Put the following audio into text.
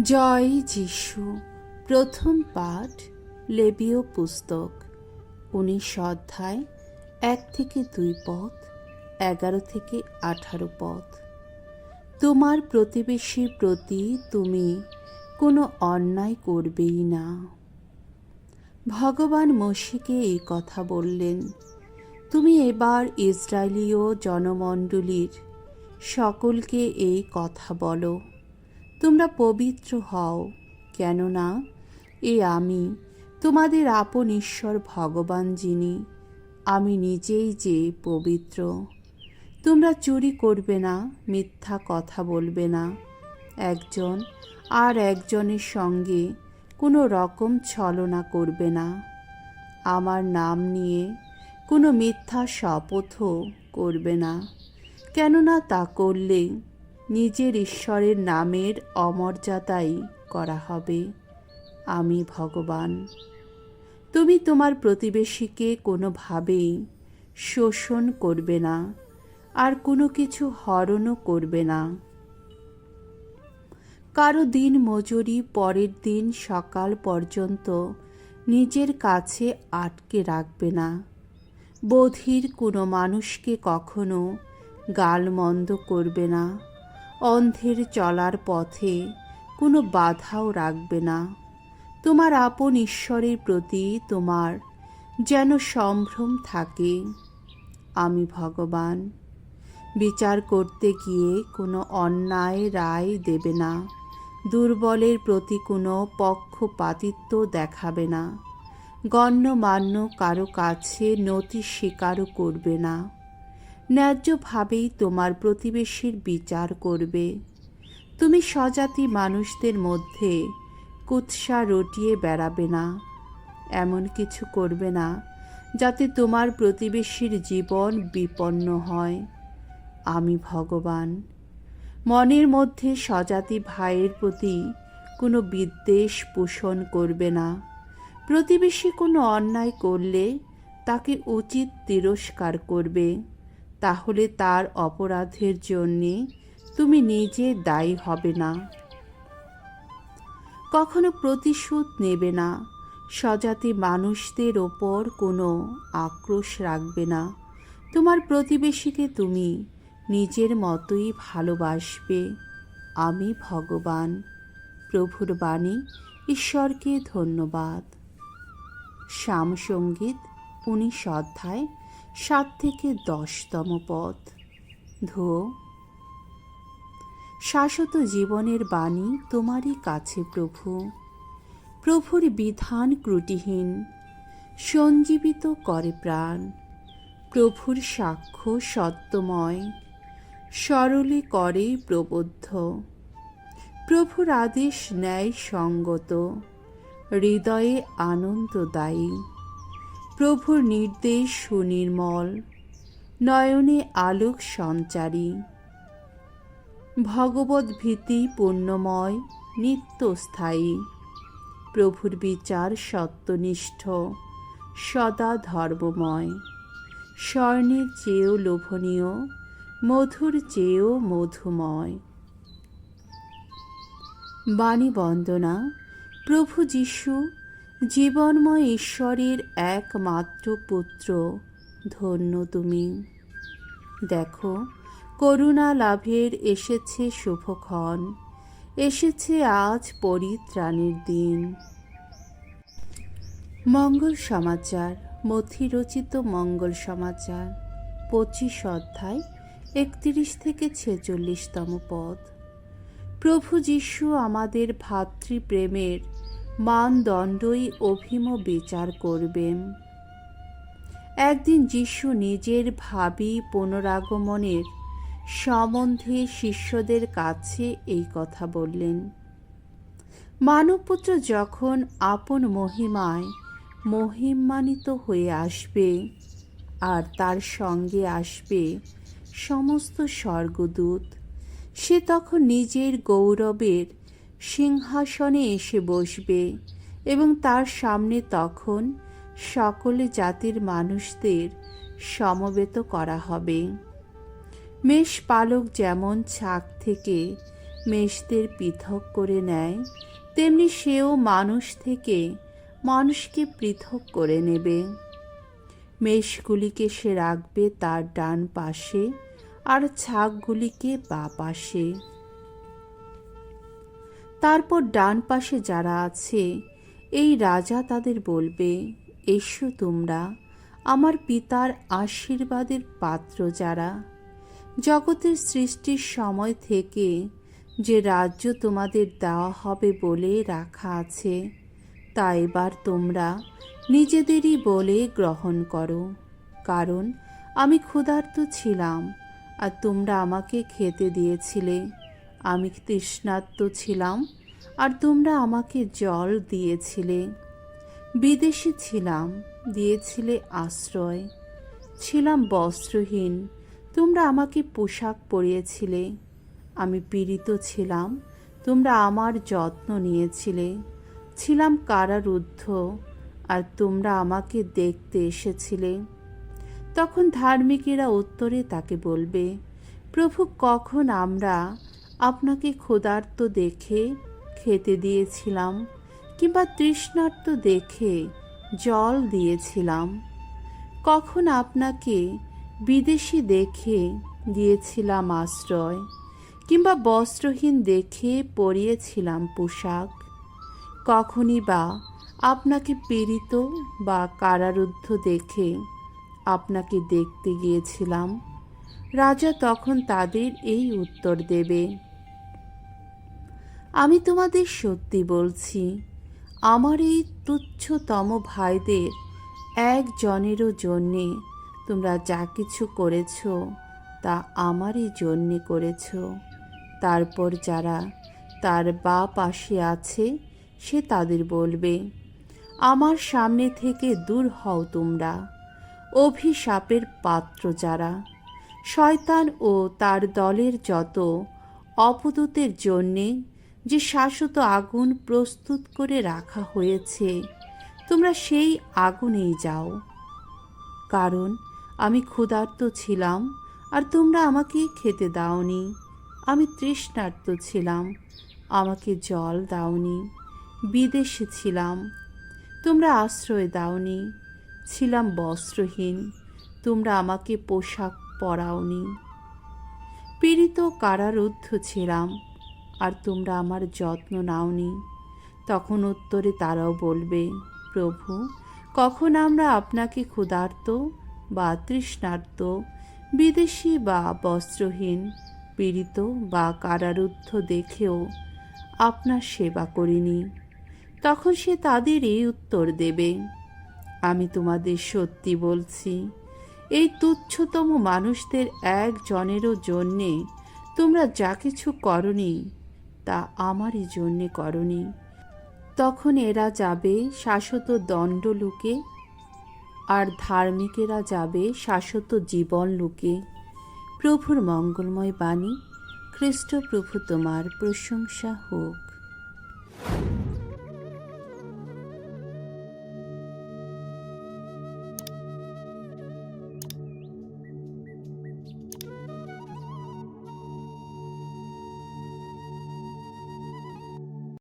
জয় যিশু। প্রথম পাঠ লেবীয় পুস্তক 19 অধ্যায় 1 থেকে 2 পদ, 11 থেকে 18 পদ। তোমার প্রতিবেশীর প্রতি তুমি কোনো অন্যায় করবেই না। ভগবান মোশেকে এই কথা বললেন। তুমি এবার ইসরায়েলীয় জনমণ্ডলীর সকলকে এই কথা বলো, তোমরা পবিত্র হও, কেননা আমি তোমাদের আপন ঈশ্বর ভগবান, যিনি আমি নিজেই যে পবিত্র। তোমরা চুরি করবে না, মিথ্যা কথা বলবে না, একজন আর একজনের সঙ্গে কোনো রকম ছলনা করবে না, আমার নাম নিয়ে কোনো মিথ্যা শপথও করবে না, কেননা তা করলে নিজের ঈশ্বরের নামের অমর্যাদাই করা হবে। আমি ভগবান। তুমি তোমার প্রতিবেশীকে কোনোভাবেই শোষণ করবে না, আর কোনো কিছু হরণও করবে না। কারো দিন মজুরি পরের দিন সকাল পর্যন্ত নিজের কাছে আটকে রাখবে না। বধির কোনো মানুষকে কখনো গালমন্দ করবে না। অন্ধের চলার পথে কোনো বাধাও রাখবে না। তোমার আপন ঈশ্বরের প্রতি তোমার যেন সম্ভ্রম থাকে। আমি ভগবান। বিচার করতে গিয়ে কোনো অন্যায় রায় দেবে না। দুর্বলের প্রতি কোনো পক্ষপাতিত্ব দেখাবে না। গণ্যমান্য কারো কাছে নতি স্বীকারও করবে না। ন্যায্যভাবেই তোমার প্রতিবেশীর বিচার করবে। তুমি স্বজাতি মানুষদের মধ্যে কুৎসা রটিয়ে বেড়াবে না। এমন কিছু করবে না যাতে তোমার প্রতিবেশীর জীবন বিপন্ন হয়। আমি ভগবান। মনের মধ্যে স্বজাতি ভাইয়ের প্রতি কোনো বিদ্বেষ পোষণ করবে না। প্রতিবেশী কোনো অন্যায় করলে তাকে উচিত তিরস্কার করবে, তাহলে তার অপরাধের জন্যে তুমি নিজে দায়ী হবে না। কখনো প্রতিশোধ নেবে না। স্বজাতি মানুষদের ওপর কোনো আক্রোশ রাখবে না। তোমার প্রতিবেশীকে তুমি নিজের মতোই ভালোবাসবে। আমি ভগবান। প্রভুর বাণী। ঈশ্বরকে ধন্যবাদ। সামসঙ্গীত 19 অধ্যায় 7 থেকে 10তম পদ। ধো, শাশ্বত জীবনের বাণী তোমারই কাছে প্রভু। প্রভুর বিধান ত্রুটিহীন, সঞ্জীবিত করে প্রাণ। প্রভুর সাক্ষ্য সত্যময়, সরলে করে প্রবদ্ধ। প্রভুর আদেশ ন্যায় সঙ্গত, হৃদয়ে আনন্দদায়ী। প্রভুর নির্দেশ সুনির্মল, নয়নে আলোক সঞ্চারী। ভগবদ্ ভীতি পুণ্যময়, নিত্যস্থায়ী। প্রভুর বিচার সত্যনিষ্ঠ, সদা ধর্মময়। স্বর্ণের চেয়েও লোভনীয়, মধুর চেয়েও মধুময়। বাণী বন্দনা। প্রভু যীশু, জীবনময় ঈশ্বরের একমাত্র পুত্র, ধন্য তুমি। দেখো, করুণা লাভের এসেছে শুভক্ষণ, এসেছে আজ পরিত্রাণের দিন। মঙ্গল সমাচার। মথি রচিত মঙ্গল সমাচার 25 অধ্যায় 31 থেকে 46তম পদ। প্রভু যীশু আমাদের ভাতৃপ্রেমের মানদণ্ডই অভিম বিচার করবেন। একদিন যীশু নিজের ভাবী পুনরাগমনের সম্বন্ধে শিষ্যদের কাছে এই কথা বললেন। মানবপুত্র যখন আপন মহিমায় মহিমান্বিত হয়ে আসবে, আর তার সঙ্গে আসবে সমস্ত স্বর্গদূত, সে তখন নিজের গৌরবের সিংহাসনে এসে বসবে, এবং তার সামনে তখন সকল জাতির মানুষদের সমবেত করা হবে। মেষপালক যেমন ছাগ থেকে মেষদের পৃথক করে নেয়, তেমনি সেও মানুষ থেকে মানুষকে পৃথক করে নেবে। মেষগুলিকে সে রাখবে তার ডান পাশে, আর ছাগগুলিকে বাঁ পাশে। তারপর ডান পাশে যারা আছে, এই রাজা তাদের বলবে, এসো তোমরা আমার পিতার আশীর্বাদের পাত্র যারা, জগতের সৃষ্টির সময় থেকে যে রাজ্য তোমাদের দেওয়া হবে বলে রাখা আছে, তা এবার তোমরা নিজেদেরই বলে গ্রহণ করো। কারণ আমি ক্ষুধার্ত ছিলাম, আর তোমরা আমাকে খেতে দিয়েছিলে। আমি তৃষ্ণার্ত ছিলাম, আর তোমরা আমাকে জল দিয়েছিলে। বিদেশী ছিলাম, দিয়েছিলে আশ্রয়। ছিলাম বস্ত্রহীন, তোমরা আমাকে পোশাক পরিয়েছিলে। আমি পীড়িত ছিলাম, তোমরা আমার যত্ন নিয়েছিলে। ছিলাম কারারুদ্ধ, আর তোমরা আমাকে দেখতে এসেছিলে। তখন ধার্মিকেরা উত্তরে তাকে বলবে, প্রভু, কখন আমরা আপনাকে ক্ষুধার্ত দেখে খেতে দিয়েছিলাম, কিংবা তৃষ্ণার্ত দেখে জল দিয়েছিলাম? কখন আপনাকে বিদেশী দেখে দিয়েছিলাম আশ্রয়, কিংবা বস্ত্রহীন দেখে পরিয়েছিলাম পোশাক? কখনই বা আপনাকে পীড়িত বা কারারুদ্ধ দেখে আপনাকে দেখতে গিয়েছিলাম? রাজা তখন তাদের এই উত্তর দেবে, আমি তোমাদের সত্যি বলছি, আমার এই তুচ্ছতম ভাইদের একজনেরও জন্যে তোমরা যা কিছু করেছ, তা আমারই জন্যে করেছ। তারপর যারা তার বাঁ পাশে আছে, সে তাদের বলবে, আমার সামনে থেকে দূর হও তোমরা, অভিশাপের পাত্র যারা, শয়তান ও তার দলের যত অপদূতের জন্যে যে শাশ্বত আগুন প্রস্তুত করে রাখা হয়েছে, তোমরা সেই আগুনেই যাও। কারণ আমি ক্ষুধার্ত ছিলাম, আর তোমরা আমাকে খেতে দাওনি। আমি তৃষ্ণার্ত ছিলাম, আমাকে জল দাওনি। বিদেশে ছিলাম, তোমরা আশ্রয় দাওনি। ছিলাম বস্ত্রহীন, তোমরা আমাকে পোশাক পরাওনি। পীড়িত কারারুদ্ধ ছিলাম, আর তোমরা আমার যত্ন নাওনি। তখন উত্তরে তারাও বলবে, প্রভু, কখন আমরা আপনাকে ক্ষুধার্ত বা তৃষ্ণার্ত, বিদেশী বা বস্ত্রহীন, পীড়িত বা কারারুদ্ধ দেখেও আপনার সেবা করিনি? তখন সে তাদের এই উত্তর দেবে, আমি তোমাদের সত্যি বলছি, এই তুচ্ছতম মানুষদের একজনেরও জন্যে তোমরা যা কিছু করনি, তা আমারই জন্যে করনি। তখন এরা যাবে শাশ্বত দণ্ডলোকে, আর ধার্মিকেরা যাবে শাশ্বত জীবন লোকে। প্রভুর মঙ্গলময় বাণী। খ্রিস্ট প্রভু তোমার প্রশংসা হোক।